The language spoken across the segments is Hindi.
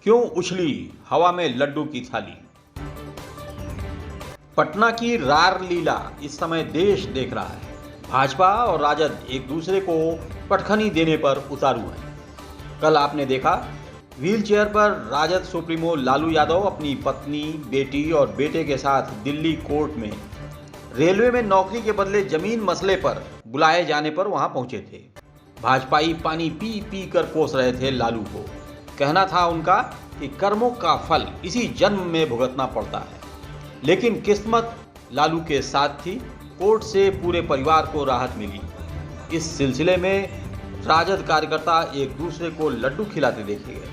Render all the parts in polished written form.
क्यों उछली हवा में लड्डू की थाली। पटना की रार लीला इस समय देश देख रहा है। भाजपा और राजद एक दूसरे को पटखनी देने पर उतारू हैं। कल आपने देखा व्हील चेयर पर राजद सुप्रीमो लालू यादव अपनी पत्नी, बेटी और बेटे के साथ दिल्ली कोर्ट में रेलवे में नौकरी के बदले जमीन मसले पर बुलाए जाने पर वहां पहुंचे थे। भाजपाई पानी पी पी कर कोस रहे थे लालू को। कहना था उनका कि कर्मों का फल इसी जन्म में भुगतना पड़ता है। लेकिन किस्मत लालू के साथ थी। कोर्ट से पूरे परिवार को राहत मिली। इस सिलसिले में राजद कार्यकर्ता एक दूसरे को लड्डू खिलाते देखे गए।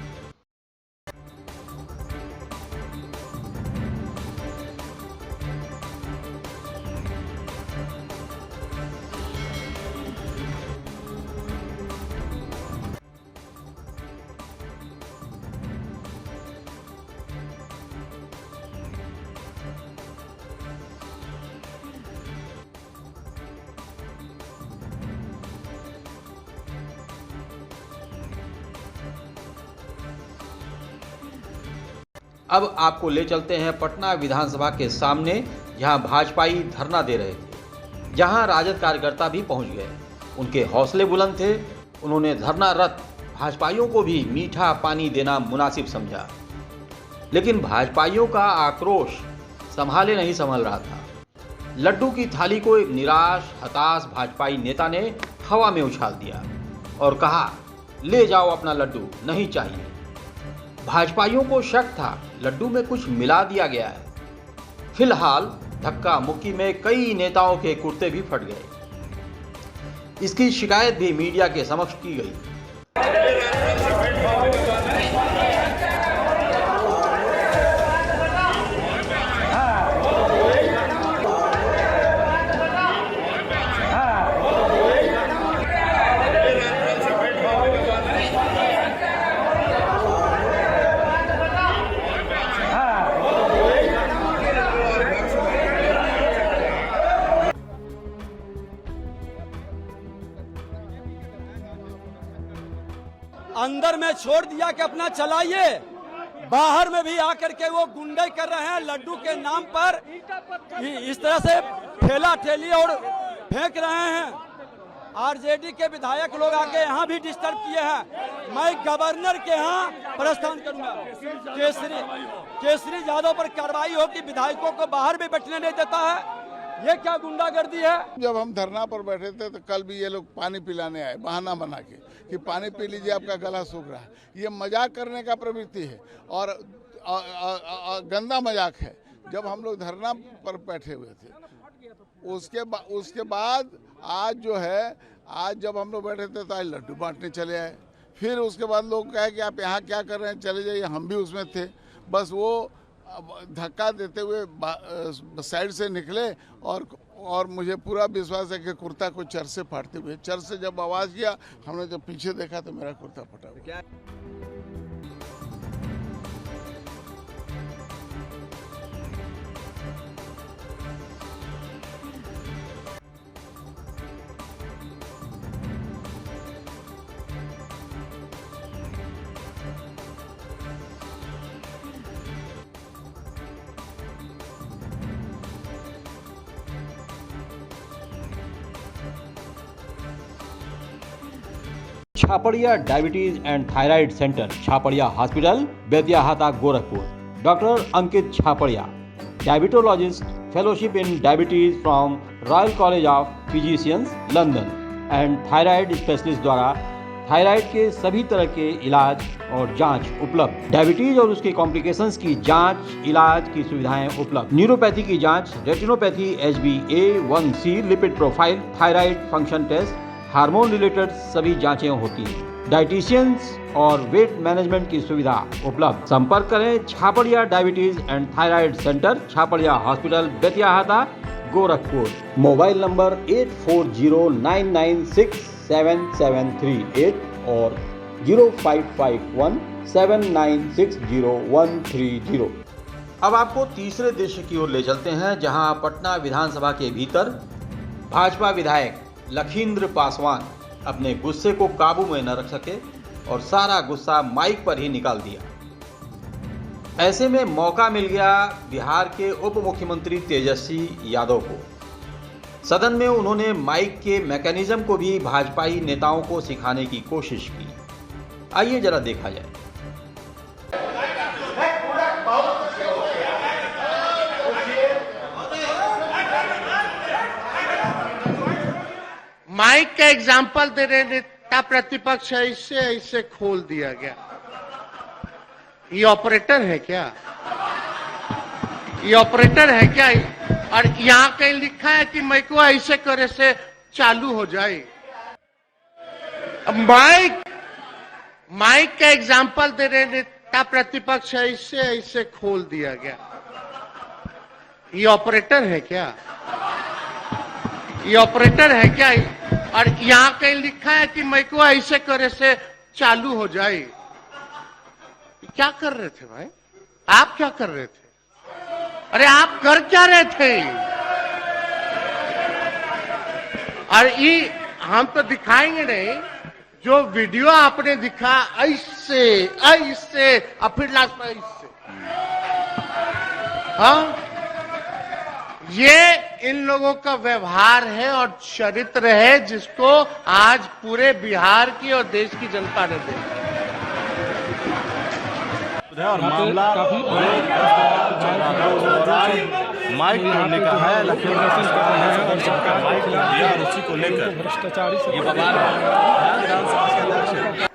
अब आपको ले चलते हैं पटना विधानसभा के सामने, जहां भाजपाई धरना दे रहे थे, जहां राजद कार्यकर्ता भी पहुंच गए। उनके हौसले बुलंद थे। उन्होंने धरनारत भाजपाइयों को भी मीठा पानी देना मुनासिब समझा। लेकिन भाजपाइयों का आक्रोश संभाले नहीं संभल रहा था। लड्डू की थाली को एक निराश हताश भाजपाई नेता ने हवा में उछाल दिया और कहा, ले जाओ अपना लड्डू, नहीं चाहिए। भाजपाइयों को शक था लड्डू में कुछ मिला दिया गया है। फिलहाल धक्का मुक्की में कई नेताओं के कुर्ते भी फट गए। इसकी शिकायत भी मीडिया के समक्ष की गई। अंदर में छोड़ दिया कि अपना चलाइए, बाहर में भी आकर के वो गुंडे कर रहे हैं लड्डू के नाम पर। इस तरह से ठेला ठेली और फेंक रहे हैं। आरजेडी के विधायक लोग आके यहाँ भी डिस्टर्ब किए हैं। मैं गवर्नर के यहाँ प्रस्थान करूंगा। केसरी यादव पर कार्रवाई हो कि विधायकों को बाहर भी बैठने नहीं देता है। ये क्या गुंडागर्दी है। जब हम धरना पर बैठे थे तो कल भी ये लोग पानी पिलाने आए, बहाना बना के कि पानी पी लीजिए, आपका गला सूख रहा है। ये मजाक करने का प्रवृत्ति है और गंदा मजाक है। जब हम लोग धरना पर बैठे हुए थे उसके बाद आज जो है, आज जब हम लोग बैठे थे तो आज लड्डू बांटने चले आए। फिर उसके बाद लोग कहे कि आप यहाँ क्या कर रहे हैं, चले जाइए। हम भी उसमें थे। बस वो धक्का देते हुए साइड से निकले और मुझे पूरा विश्वास है कि कुर्ता को चर से फाड़ते हुए, चर से जब आवाज़ किया, हमने जब पीछे देखा तो मेरा कुर्ता फटा हुआ। Chhapadia diabetes and thyroid centre, Chhapadia hospital, Betiahata, Gorakhpur. Doctor Ankit Chhapadia, diabetologist, fellowship in diabetes from Royal College of Physicians, London and thyroid specialist द्वारा थायराइड के सभी तरह के इलाज और जांच उपलब्ध। डायबिटीज और उसके कॉम्प्लिकेशंस की जांच, इलाज की सुविधाएं उपलब्ध। न्यूरोपैथी की जांच, retinopathy, HbA1c, lipid profile, thyroid function test, hormone related सभी जांचें होती हैं। डाइटिशियंस और वेट मैनेजमेंट की सुविधा उपलब्ध। संपर्क करें Chhapadia diabetes and thyroid centre, Chhapadia hospital, Betiahata, Gorakhpur. Mobile number 8409967738 और 05517960 अब आपको तीसरे दृश्य की ओर ले चलते हैं, जहां पटना विधानसभा के भीतर भाजपा विधायक लखींद्र पासवान अपने गुस्से को काबू में न रख सके और सारा गुस्सा माइक पर ही निकाल दिया। ऐसे में मौका मिल गया बिहार के उप मुख्यमंत्री तेजस्वी यादव को। सदन में उन्होंने माइक के मैकेनिज्म को भी भाजपाई नेताओं को सिखाने की कोशिश की। आइए जरा देखा जाए। माइक का एग्जाम्पल दे रहे नेता प्रतिपक्ष है, इससे खोल दिया गया। ये ऑपरेटर है क्या? ये ऑपरेटर है क्या? और यहाँ कहीं लिखा है कि माइक को ऐसे करे से चालू हो जाए। माइक का एग्जाम्पल दे रहे नेता प्रतिपक्ष है, इससे खोल दिया गया। ये ऑपरेटर है क्या? ये ऑपरेटर है क्या? और यहाँ कहीं लिखा है कि माइक को ऐसे करे से चालू हो जाए। क्या कर रहे थे भाई? आप क्या कर रहे थे? अरे आप कर क्या रहे थे? और ये हम तो दिखाएंगे नहीं। जो वीडियो आपने दिखा ऐसे और फिर लास्ट में ऐसे, हाँ, ये इन लोगों का व्यवहार है और चरित्र है जिसको आज पूरे बिहार की और देश की जनता ने देखा। और मामला माइक तोड़ने का है, उसी को लेकर ये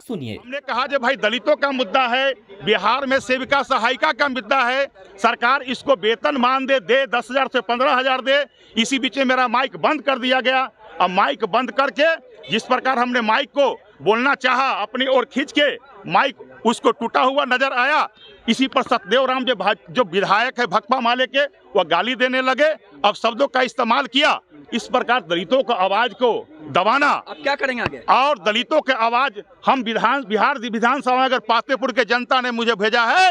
सुनिए। हमने कहा जो भाई दलितों का मुद्दा है, बिहार में सेविका सहायिका का मुद्दा है, सरकार इसको वेतन मान दे 10,000 से 15,000 दे। इसी बीच में मेरा माइक बंद कर दिया गया। अब माइक बंद करके जिस प्रकार हमने माइक को बोलना चाहा अपनी ओर खींच के, माइक उसको टूटा हुआ नजर आया। इसी पर सतदेव राम जो विधायक है भकपा माले के, वह गाली देने लगे। अब शब्दों का इस्तेमाल किया। इस प्रकार दलितों का आवाज को दबाना। अब क्या करेंगे आगे? और दलितों के आवाज हम बिहार विधानसभा में अगर पातेपुर के जनता ने मुझे भेजा है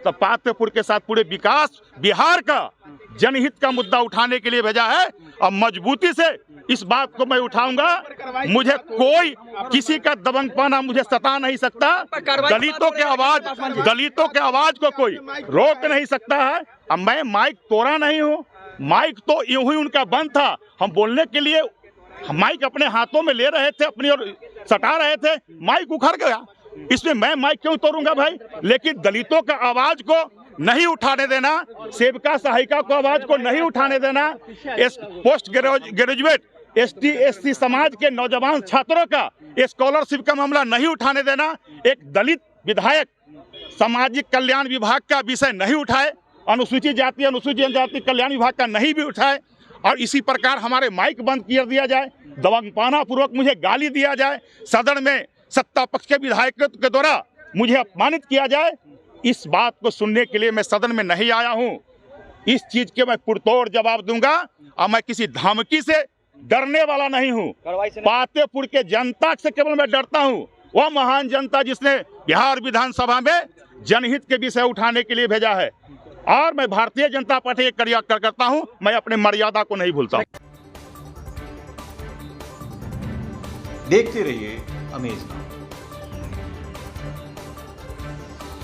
तो पातेपुर के साथ पूरे विकास बिहार का जनहित का मुद्दा उठाने के लिए भेजा है। और मजबूती से इस बात को मैं उठाऊंगा। मुझे कोई किसी का दबंगपना मुझे सता नहीं सकता। दलितों के आवाज को कोई रोक नहीं सकता है। अब मैं माइक तोड़ा नहीं हूँ। माइक तो यूं ही उनका बंद था। हम बोलने के लिए माइक अपने हाथों में ले रहे थे, अपनी ओर सटा रहे थे, माइक उखड़ गया। इसमें मैं माइक क्यों तोड़ूंगा भाई? लेकिन दलितों का आवाज को नहीं उठाने देना, सेविका सहायिका को आवाज को नहीं उठाने देना, पोस्ट ग्रेजुएट ST SC समाज के नौजवान छात्रों का स्कॉलरशिप का मामला नहीं उठाने देना, एक दलित विधायक सामाजिक कल्याण विभाग का विषय नहीं उठाए, अनुसूचित जाति अनुसूचित जनजाति कल्याण विभाग का नहीं भी उठाए, और इसी प्रकार हमारे माइक बंद कर दिया जाए, दबंगपना पूर्वक मुझे गाली दिया जाए, सदन में सत्ता पक्ष के विधायकों के द्वारा मुझे अपमानित किया जाए। इस बात को सुनने के लिए मैं सदन में नहीं आया हूं। इस चीज के मैं पुरतोड़ जवाब दूंगा और मैं किसी धमकी से डरने वाला नहीं हूं। पातेपुर के जनता से केवल मैं डरता हूं, वह महान जनता जिसने बिहार विधानसभा में जनहित के विषय उठाने के लिए भेजा है। और मैं भारतीय जनता पार्टी के कार्यकर्ता करता हूं, मैं अपने मर्यादा को नहीं भूलता। देखते रहिए अमेज नाउ।